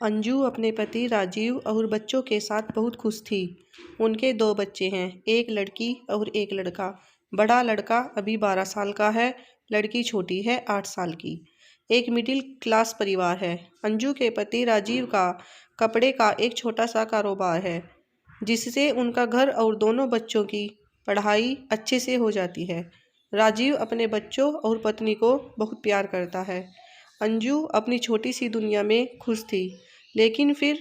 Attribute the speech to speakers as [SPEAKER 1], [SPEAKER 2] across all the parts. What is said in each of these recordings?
[SPEAKER 1] अंजू अपने पति राजीव और बच्चों के साथ बहुत खुश थी। उनके 2 बच्चे हैं, एक लड़की और एक लड़का। बड़ा लड़का अभी 12 साल का है, लड़की छोटी है 8 साल की। एक मिडिल क्लास परिवार है। अंजू के पति राजीव का कपड़े का एक छोटा सा कारोबार है, जिससे उनका घर और दोनों बच्चों की पढ़ाई अच्छे से हो जाती है। राजीव अपने बच्चों और पत्नी को बहुत प्यार करता है। अंजू अपनी छोटी सी दुनिया में खुश थी, लेकिन फिर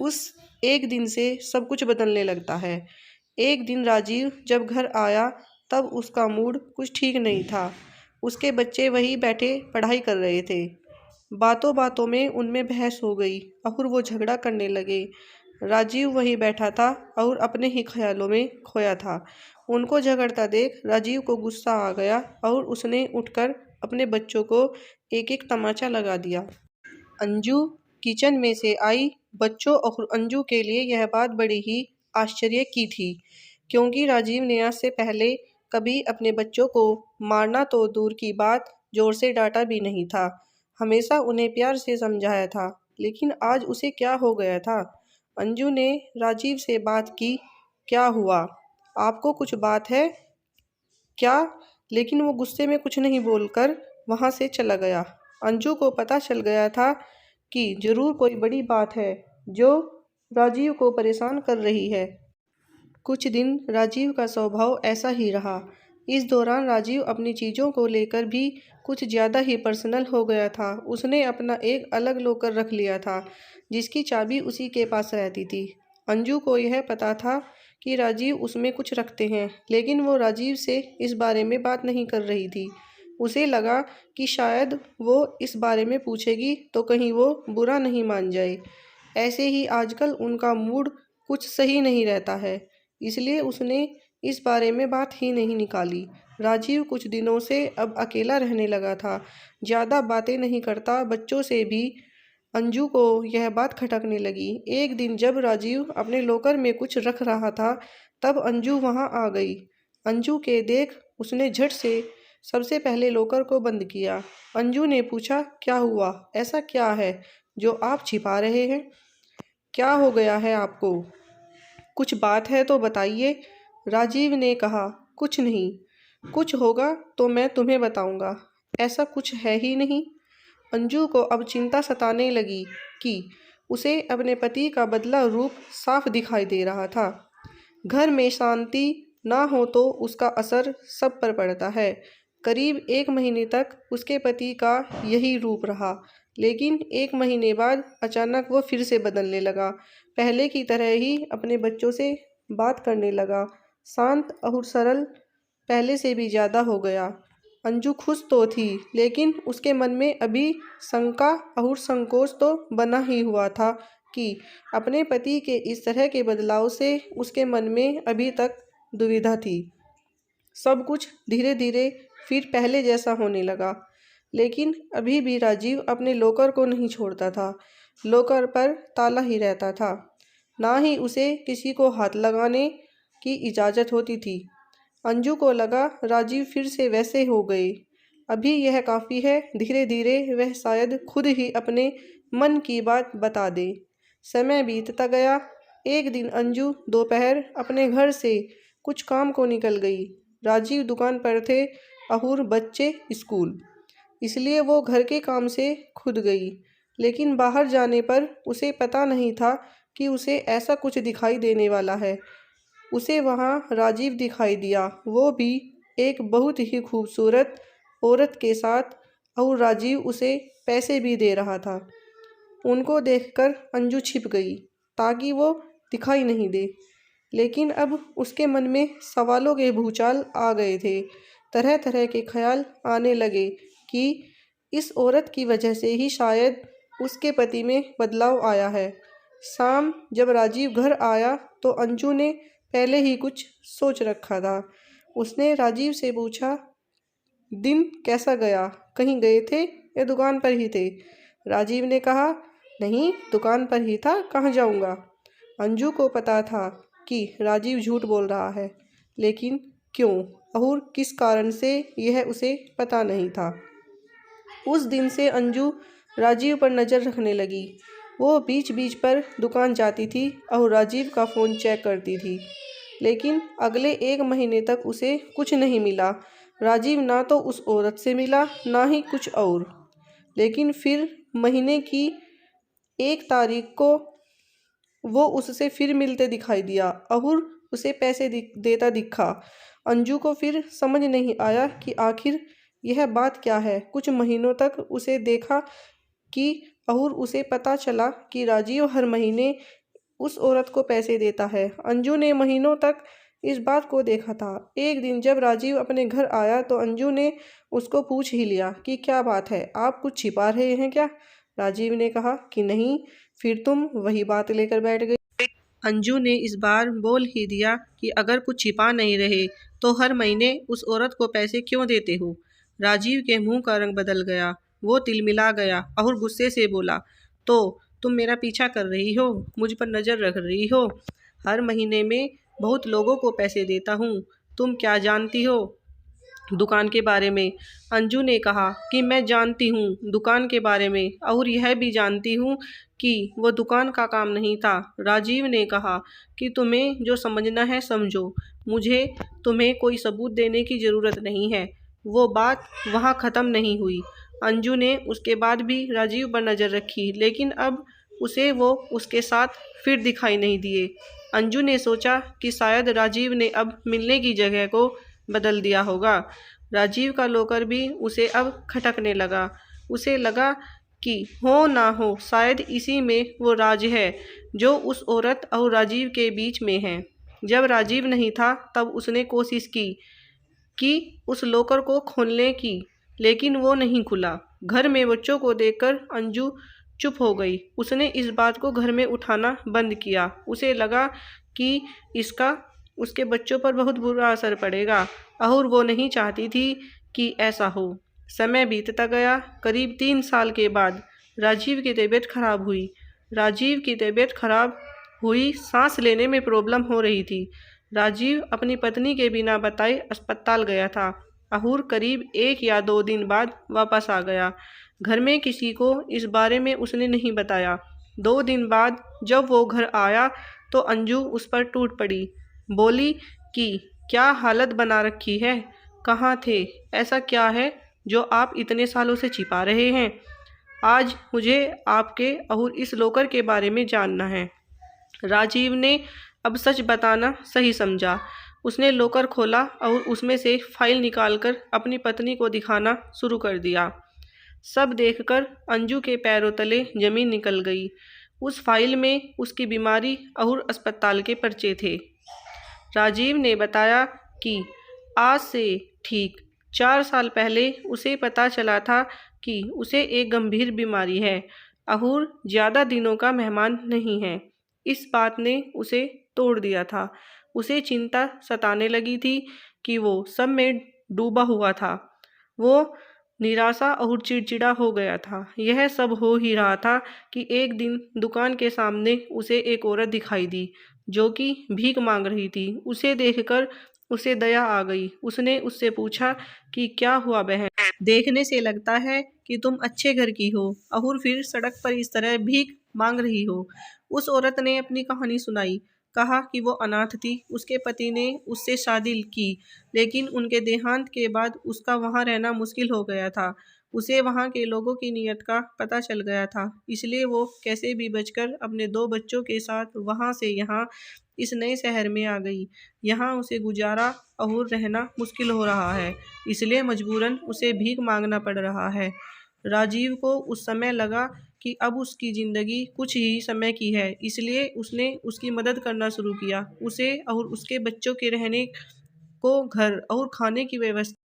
[SPEAKER 1] उस एक दिन से सब कुछ बदलने लगता है। एक दिन राजीव जब घर आया तब उसका मूड कुछ ठीक नहीं था। उसके बच्चे वहीं बैठे पढ़ाई कर रहे थे। बातों बातों में उनमें बहस हो गई और वो झगड़ा करने लगे। राजीव वहीं बैठा था और अपने ही ख्यालों में खोया था। उनको झगड़ता देख राजीव को गुस्सा आ गया और उसने उठकर अपने बच्चों को एक एक तमाचा लगा दिया। अंजू किचन में से आई। बच्चों और अंजू के लिए यह बात बड़ी ही आश्चर्य की थी, क्योंकि राजीव ने आज से पहले कभी अपने बच्चों को मारना तो दूर की बात, जोर से डांटा भी नहीं था। हमेशा उन्हें प्यार से समझाया था, लेकिन आज उसे क्या हो गया था। अंजू ने राजीव से बात की, क्या हुआ, आपको कुछ बात है क्या? लेकिन वो गुस्से में कुछ नहीं बोलकर वहाँ से चला गया। अंजू को पता चल गया था कि जरूर कोई बड़ी बात है जो राजीव को परेशान कर रही है। कुछ दिन राजीव का स्वभाव ऐसा ही रहा। इस दौरान राजीव अपनी चीज़ों को लेकर भी कुछ ज़्यादा ही पर्सनल हो गया था। उसने अपना एक अलग लॉकर रख लिया था, जिसकी चाबी उसी के पास रहती थी। अंजू को यह पता था कि राजीव उसमें कुछ रखते हैं, लेकिन वो राजीव से इस बारे में बात नहीं कर रही थी। उसे लगा कि शायद वो इस बारे में पूछेगी तो कहीं वो बुरा नहीं मान जाए। ऐसे ही आजकल उनका मूड कुछ सही नहीं रहता है, इसलिए उसने इस बारे में बात ही नहीं निकाली। राजीव कुछ दिनों से अब अकेला रहने लगा था, ज़्यादा बातें नहीं करता। बच्चों से भी अंजू को यह बात खटकने लगी। एक दिन जब राजीव अपने लॉकर में कुछ रख रहा था, तब अंजू वहां आ गई। अंजू के देख उसने झट से सबसे पहले लॉकर को बंद किया। अंजू ने पूछा, क्या हुआ, ऐसा क्या है जो आप छिपा रहे हैं? क्या हो गया है आपको? कुछ बात है तो बताइए। राजीव ने कहा, कुछ नहीं, कुछ होगा तो मैं तुम्हें बताऊंगा, ऐसा कुछ है ही नहीं। अंजू को अब चिंता सताने लगी कि उसे अपने पति का बदला रूप साफ दिखाई दे रहा था। घर में शांति ना हो तो उसका असर सब पर पड़ता है। करीब 1 महीने तक उसके पति का यही रूप रहा, लेकिन 1 महीने बाद अचानक वो फिर से बदलने लगा। पहले की तरह ही अपने बच्चों से बात करने लगा, शांत और सरल पहले से भी ज़्यादा हो गया। अंजू खुश तो थी, लेकिन उसके मन में अभी शंका और संकोच तो बना ही हुआ था कि अपने पति के इस तरह के बदलाव से उसके मन में अभी तक दुविधा थी। सब कुछ धीरे धीरे फिर पहले जैसा होने लगा, लेकिन अभी भी राजीव अपने लॉकर को नहीं छोड़ता था। लॉकर पर ताला ही रहता था, ना ही उसे किसी को हाथ लगाने की इजाज़त होती थी। अंजू को लगा राजीव फिर से वैसे हो गए, अभी यह काफ़ी है, धीरे धीरे वह शायद खुद ही अपने मन की बात बता दे। समय बीतता गया। एक दिन अंजू दोपहर अपने घर से कुछ काम को निकल गई। राजीव दुकान पर थे और बच्चे स्कूल, इसलिए वो घर के काम से खुद गई। लेकिन बाहर जाने पर उसे पता नहीं था कि उसे ऐसा कुछ दिखाई देने वाला है। उसे वहाँ राजीव दिखाई दिया, वो भी एक बहुत ही खूबसूरत औरत के साथ, और राजीव उसे पैसे भी दे रहा था। उनको देखकर अंजू छिप गई ताकि वो दिखाई नहीं दे, लेकिन अब उसके मन में सवालों के भूचाल आ गए थे। तरह तरह के ख्याल आने लगे कि इस औरत की वजह से ही शायद उसके पति में बदलाव आया है। शाम जब राजीव घर आया तो अंजू ने पहले ही कुछ सोच रखा था। उसने राजीव से पूछा, दिन कैसा गया, कहीं गए थे या दुकान पर ही थे? राजीव ने कहा, नहीं, दुकान पर ही था, कहाँ जाऊँगा। अंजू को पता था कि राजीव झूठ बोल रहा है, लेकिन क्यों और किस कारण से यह उसे पता नहीं था। उस दिन से अंजू राजीव पर नज़र रखने लगी। वो बीच बीच पर दुकान जाती थी और राजीव का फ़ोन चेक करती थी, लेकिन अगले 1 महीने तक उसे कुछ नहीं मिला। राजीव ना तो उस औरत से मिला, ना ही कुछ और। लेकिन फिर महीने की 1 तारीख को वो उससे फिर मिलते दिखाई दिया और उसे पैसे देता दिखा। अंजू को फिर समझ नहीं आया कि आखिर यह बात क्या है। कुछ महीनों तक उसे देखा कि और उसे पता चला कि राजीव हर महीने उस औरत को पैसे देता है। अंजू ने महीनों तक इस बात को देखा था। एक दिन जब राजीव अपने घर आया तो अंजू ने उसको पूछ ही लिया कि क्या बात है, आप कुछ छिपा रहे हैं क्या? राजीव ने कहा कि नहीं। फिर तुम वही बात लेकर बैठ गई। अंजू ने इस बार बोल ही दिया कि अगर कुछ छिपा नहीं रहे तो हर महीने उस औरत को पैसे क्यों देते हो? राजीव के मुंह का रंग बदल गया। वो तिलमिला गया और गुस्से से बोला, तो तुम मेरा पीछा कर रही हो, मुझ पर नज़र रख रही हो? हर महीने में बहुत लोगों को पैसे देता हूँ। तुम क्या जानती हो दुकान के बारे में? अंजू ने कहा कि मैं जानती हूँ दुकान के बारे में, और यह भी जानती हूँ कि वो दुकान का काम नहीं था। राजीव ने कहा कि तुम्हें जो समझना है समझो, मुझे तुम्हें कोई सबूत देने की ज़रूरत नहीं है। वो बात वहाँ ख़त्म नहीं हुई। अंजू ने उसके बाद भी राजीव पर नज़र रखी, लेकिन अब उसे वो उसके साथ फिर दिखाई नहीं दिए। अंजू ने सोचा कि शायद राजीव ने अब मिलने की जगह को बदल दिया होगा। राजीव का लोकर भी उसे अब खटकने लगा। उसे लगा कि हो ना हो शायद इसी में वो राज है जो उस औरत और राजीव के बीच में है। जब राजीव नहीं था तब उसने कोशिश की कि उस लॉकर को खोलने की, लेकिन वो नहीं खुला। घर में बच्चों को देखकर अंजू चुप हो गई। उसने इस बात को घर में उठाना बंद किया। उसे लगा कि इसका उसके बच्चों पर बहुत बुरा असर पड़ेगा और वो नहीं चाहती थी कि ऐसा हो। समय बीतता गया। करीब 3 साल के बाद राजीव की तबीयत खराब हुई। सांस लेने में प्रॉब्लम हो रही थी। राजीव अपनी पत्नी के बिना बताए अस्पताल गया था और करीब 1 या 2 दिन बाद वापस आ गया। घर में किसी को इस बारे में उसने नहीं बताया। 2 दिन बाद जब वो घर आया तो अंजू उस पर टूट पड़ी। बोली कि क्या हालत बना रखी है, कहाँ थे? ऐसा क्या है जो आप इतने सालों से छिपा रहे हैं? आज मुझे आपके और इस लॉकर के बारे में जानना है। राजीव ने अब सच बताना सही समझा। उसने लॉकर खोला और उसमें से फाइल निकालकर अपनी पत्नी को दिखाना शुरू कर दिया। सब देखकर अंजू के पैरों तले जमीन निकल गई। उस फाइल में उसकी बीमारी और अस्पताल के पर्चे थे। राजीव ने बताया कि आज से ठीक 4 साल पहले उसे पता चला था कि उसे एक गंभीर बीमारी है और ज़्यादा दिनों का मेहमान नहीं है। इस बात ने उसे तोड़ दिया था। उसे चिंता सताने लगी थी कि वो सब में डूबा हुआ था। वो निराशा और चिड़चिड़ा हो गया था। यह सब हो ही रहा था कि एक दिन दुकान के सामने उसे एक औरत दिखाई दी जो कि भीख मांग रही थी। उसे देखकर उसे दया आ गई। उसने उससे पूछा कि क्या हुआ बहन, देखने से लगता है कि तुम अच्छे घर की हो और फिर सड़क पर इस तरह भीख मांग रही हो। उस औरत ने अपनी कहानी सुनाई। कहा कि वो अनाथ थी। उसके पति ने उससे शादी की, लेकिन उनके देहांत के बाद उसका वहाँ रहना मुश्किल हो गया था। उसे वहाँ के लोगों की नीयत का पता चल गया था, इसलिए वो कैसे भी बचकर अपने 2 बच्चों के साथ वहाँ से यहाँ इस नए शहर में आ गई। यहाँ उसे गुजारा और रहना मुश्किल हो रहा है, इसलिए मजबूरन उसे भीख मांगना पड़ रहा है। राजीव को उस समय लगा कि अब उसकी ज़िंदगी कुछ ही समय की है, इसलिए उसने उसकी मदद करना शुरू किया। उसे और उसके बच्चों के रहने को घर और खाने की व्यवस्था,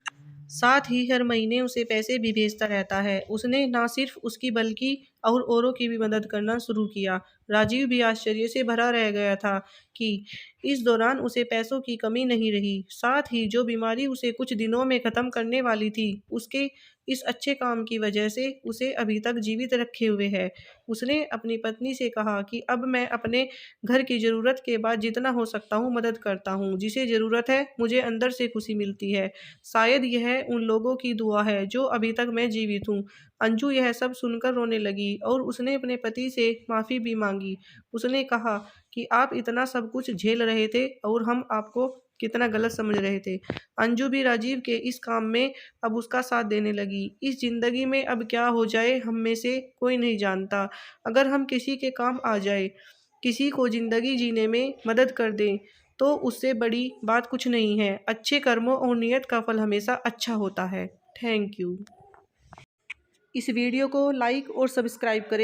[SPEAKER 1] साथ ही हर महीने उसे पैसे भी भेजता रहता है। उसने ना सिर्फ उसकी बल्कि और औरों की भी मदद करना शुरू किया। राजीव भी आश्चर्य से भरा रह गया था कि इस दौरान उसे पैसों की कमी नहीं रही। साथ ही जो बीमारी उसे कुछ दिनों में ख़त्म करने वाली थी, उसके इस अच्छे काम की वजह से उसे अभी तक जीवित रखे हुए है। उसने अपनी पत्नी से कहा कि अब मैं अपने घर की ज़रूरत के बाद जितना हो सकता हूँ मदद करता हूँ। जिसे ज़रूरत है मुझे अंदर से खुशी मिलती है। शायद यह उन लोगों की दुआ है जो अभी तक मैं जीवित हूँ। अंजू यह सब सुनकर रोने लगी। हुई और उसने अपने पति से माफ़ी भी मांगी। उसने कहा कि आप इतना सब कुछ झेल रहे थे और हम आपको कितना गलत समझ रहे थे। अंजू भी राजीव के इस काम में अब उसका साथ देने लगी। इस ज़िंदगी में अब क्या हो जाए हम में से कोई नहीं जानता। अगर हम किसी के काम आ जाए, किसी को ज़िंदगी जीने में मदद कर दें, तो उससे बड़ी बात कुछ नहीं है। अच्छे कर्मों और नियत का फल हमेशा अच्छा होता है। Thank you. इस वीडियो को लाइक और सब्सक्राइब करें।